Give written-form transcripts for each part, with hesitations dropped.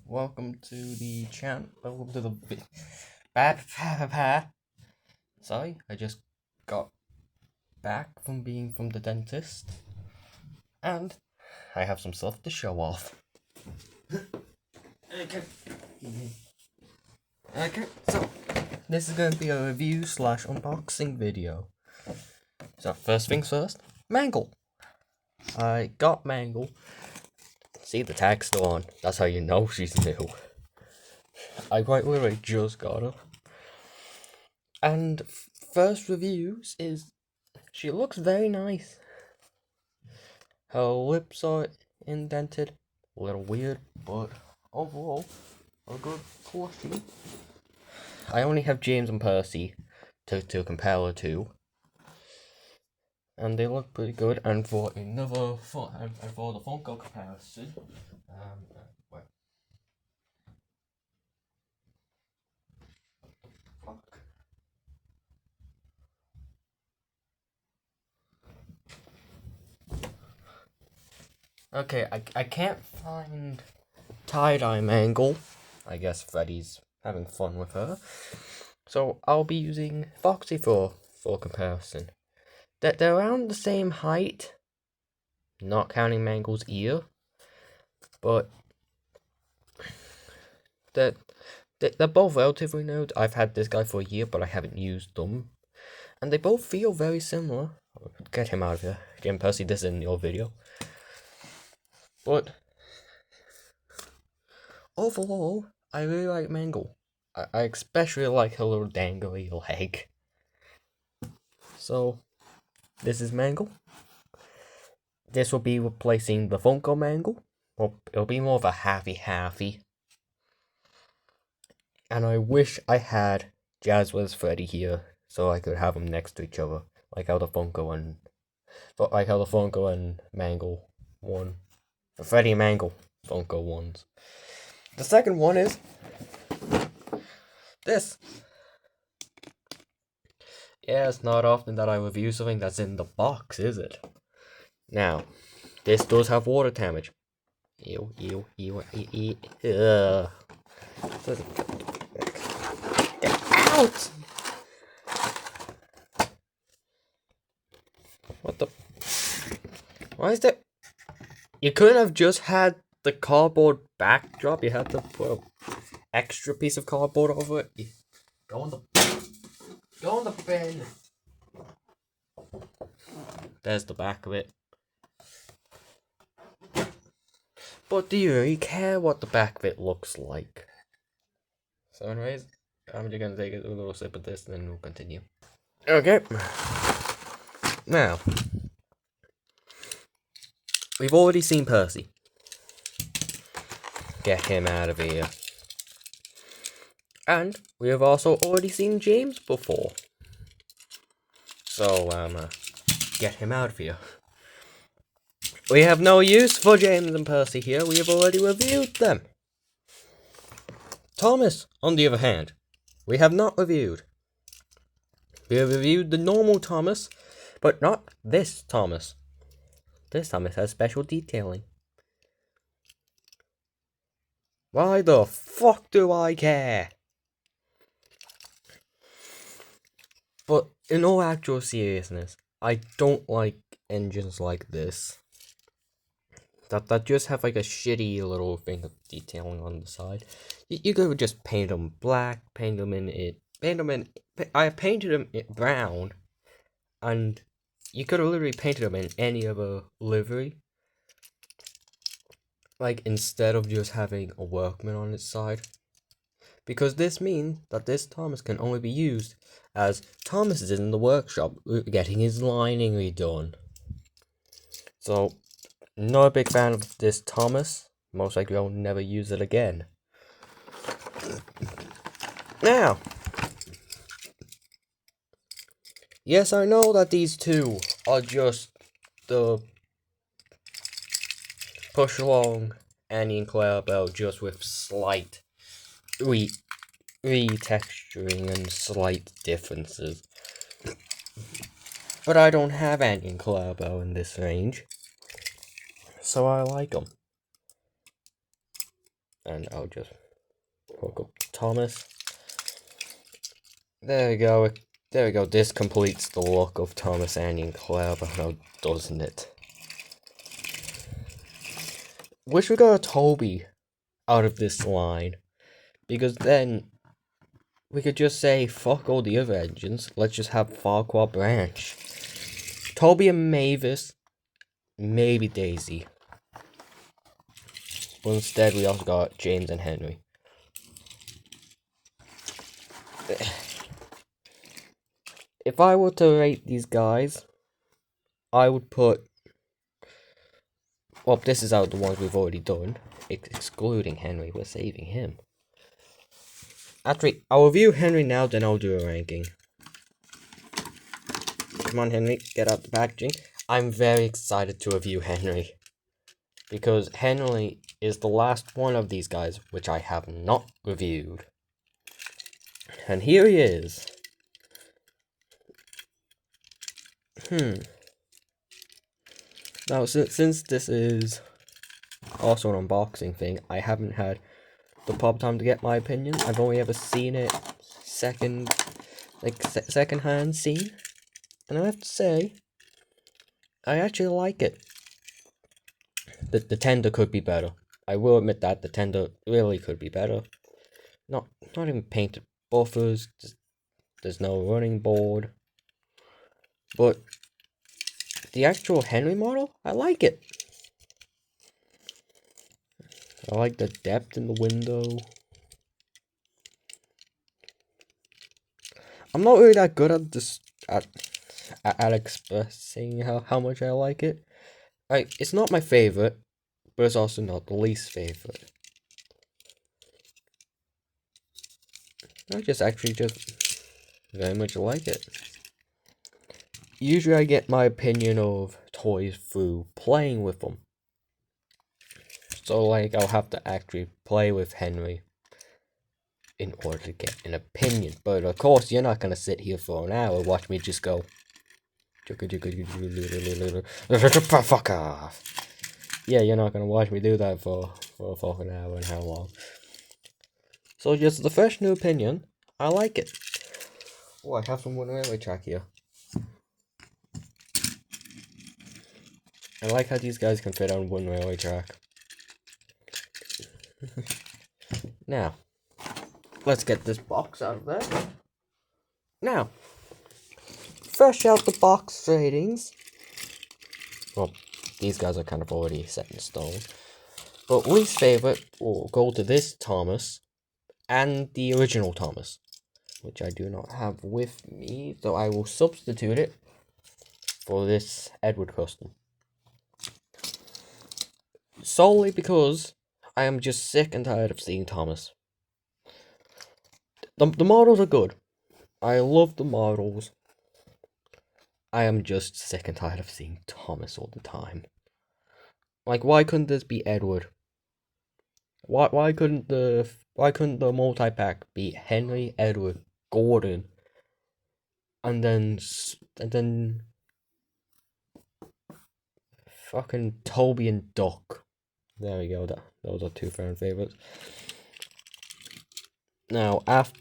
Welcome to the channel. Welcome to the bad. Sorry, I just got back from being from the dentist, and I have some stuff to show off. Okay. So this is going to be a review slash unboxing video. So first things first, Mangle. I got Mangle. See, the tag's still on. That's how you know she's new. I quite literally just got her. And first reviews is she looks very nice. Her lips are indented, a little weird, but overall a good quality. I only have James and Percy to compare her to, and they look pretty good. And for another and for the Funko comparison, wait, fuck. Okay, I can't find tie-dye Mangle. I guess Freddy's having fun with her. So I'll be using Foxy for comparison. They're around the same height, not counting Mangle's ear, but they're both relatively new. I've had this guy for a year, but I haven't used them, and they both feel very similar. Get him out of here, Jim Percy. This is in your video, but overall, I really like Mangle. I especially like her little dangly leg. So, this is Mangle. This will be replacing the Funko Mangle. Well, it'll be more of a halfy. And I wish I had Jazzwares Freddy here so I could have them next to each other, like how the Funko and Mangle one. The Freddy and Mangle Funko ones. The second one is this. Yeah, it's not often that I review something that's in the box, is it? Now, this does have water damage. Ew. Ugh. Get out! What the? Why is that? You couldn't have just had the cardboard backdrop. You had to put an extra piece of cardboard over it. Go on the bin. There's the back of it. But do you really care what the back of it looks like? So anyways, I'm just gonna take a little sip of this and then we'll continue. Okay. Now, we've already seen Percy. Get him out of here. And we have also already seen James before. So, get him out of here. We have no use for James and Percy here. We have already reviewed them. Thomas, on the other hand, we have not reviewed. We have reviewed the normal Thomas, but not this Thomas. This Thomas has special detailing. Why the fuck do I care? But in all actual seriousness, I don't like engines like this. That just have like a shitty little thing of detailing on the side. You could just paint them black, I painted them in brown, and you could have literally painted them in any other livery. Like, instead of just having a workman on its side. Because this means that this Thomas can only be used as Thomas is in the workshop getting his lining redone. So, not a big fan of this Thomas. Most likely I'll never use it again. Now, yes, I know that these two are just the push along Annie and Clarabelle, just with slight retexturing and slight differences. But I don't have Annie and Clarabelle in this range, so I like them. and I'll just hook up Thomas. There we go. There we go. This completes the look of Thomas, Annie, and Claire, but now doesn't it? Wish we got a Toby out of this line, because then we could just say fuck all the other engines. Let's just have Farquaad Branch, Toby and Mavis, maybe Daisy. But instead, we also got James and Henry. If I were to rate these guys, I would put. Well, this is out the ones we've already done, excluding Henry. We're saving him. Actually, I'll review Henry now, then I'll do a ranking. Come on, Henry, get out the packaging. I'm very excited to review Henry, because Henry is the last one of these guys which I have not reviewed. And here he is. Now, since this is also an unboxing thing, I haven't had the proper time to get my opinion. I've only ever seen it second-hand seen, and I have to say, I actually like it. The tender could be better. I will admit that the tender really could be better. Not even painted buffers. There's no running board. But the actual Henry model, I like it. I like the depth in the window. I'm not really that good at this at expressing how much I like it. It's not my favorite, but it's also not the least favorite. I just very much like it. Usually I get my opinion of toys through playing with them. So like I'll have to actually play with Henry in order to get an opinion. But of course you're not gonna sit here for an hour and watch me just go fuck off. Yeah, you're not gonna watch me do that for a fucking hour and how long. So just the fresh new opinion, I like it. Oh, I have some railway track here. I like how these guys can fit on one railway track. Now, let's get this box out of there. Now, fresh out the box ratings. Well, these guys are kind of already set in stone. But least favorite will go to this Thomas and the original Thomas, which I do not have with me, so I will substitute it for this Edward Custom. Solely because I am just sick and tired of seeing Thomas. The models are good. I love the models. I am just sick and tired of seeing Thomas all the time. Like, why couldn't this be Edward? Why couldn't the multi-pack be Henry, Edward, Gordon, and then fucking Toby and Duck? There we go. Those are two fan favorites. Now after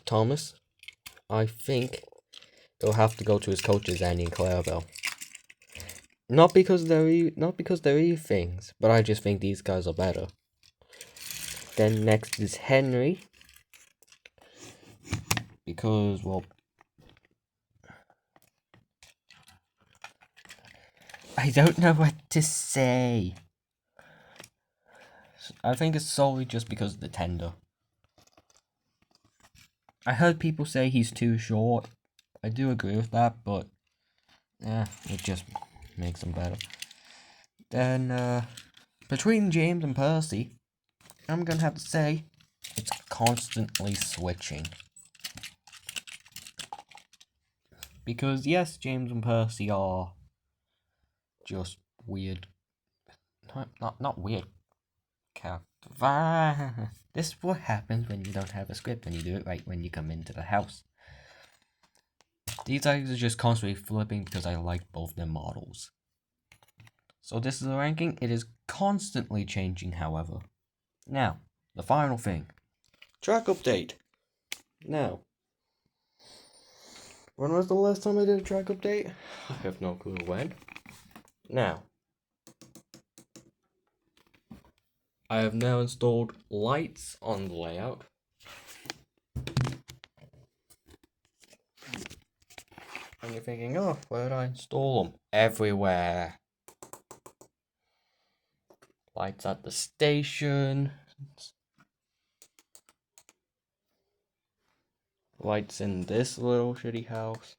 Thomas, I think it'll have to go to his coaches, Annie and Clarabelle. Not because they're evil things, but I just think these guys are better. Then next is Henry, because, well, I don't know what to say. I think it's solely just because of the tender. I heard people say he's too short. I do agree with that, but yeah, it just makes him better. Then, between James and Percy, I'm gonna have to say it's constantly switching. Because yes, James and Percy are just weird. Not weird character. This is what happens when you don't have a script and you do it right when you come into the house. These guys are just constantly flipping because I like both their models. So this is the ranking. It is constantly changing, however. Now, the final thing. Track update. Now, when was the last time I did a track update? I have no clue when. Now, I have now installed lights on the layout. And you're thinking, oh, where did I install them? Everywhere. Lights at the station. Lights in this little shitty house.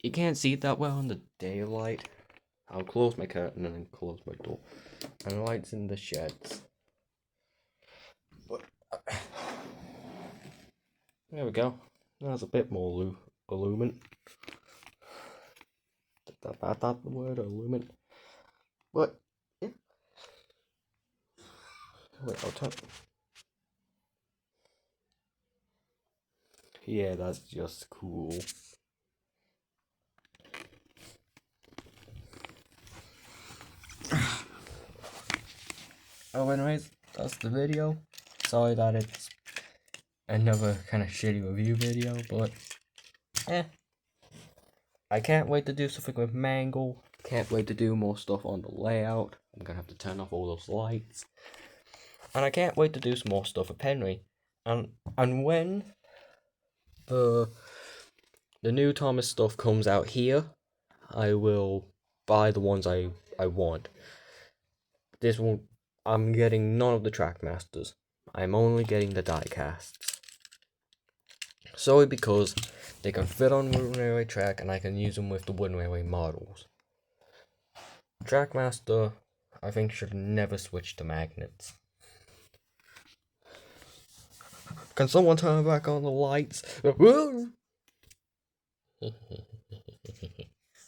You can't see it that well in the daylight. I'll close my curtain and then close my door. And lights in the sheds. But there we go. That's a bit more illuminant. That's the word, illuminant. But yeah. Wait, I'll turn. Yeah, that's just cool. Oh, anyways, that's the video. Sorry that it's another kind of shitty review video, but I can't wait to do something with Mangle. Can't wait to do more stuff on the layout. I'm gonna have to turn off all those lights. And I can't wait to do some more stuff with Henry. And when the new Thomas stuff comes out here, I will buy the ones I want. This one, I'm getting none of the Trackmasters. I'm only getting the diecasts. Solely because they can fit on Wooden Railway track and I can use them with the Wooden Railway models. Trackmaster, I think, should never switch to magnets. Can someone turn back on the lights?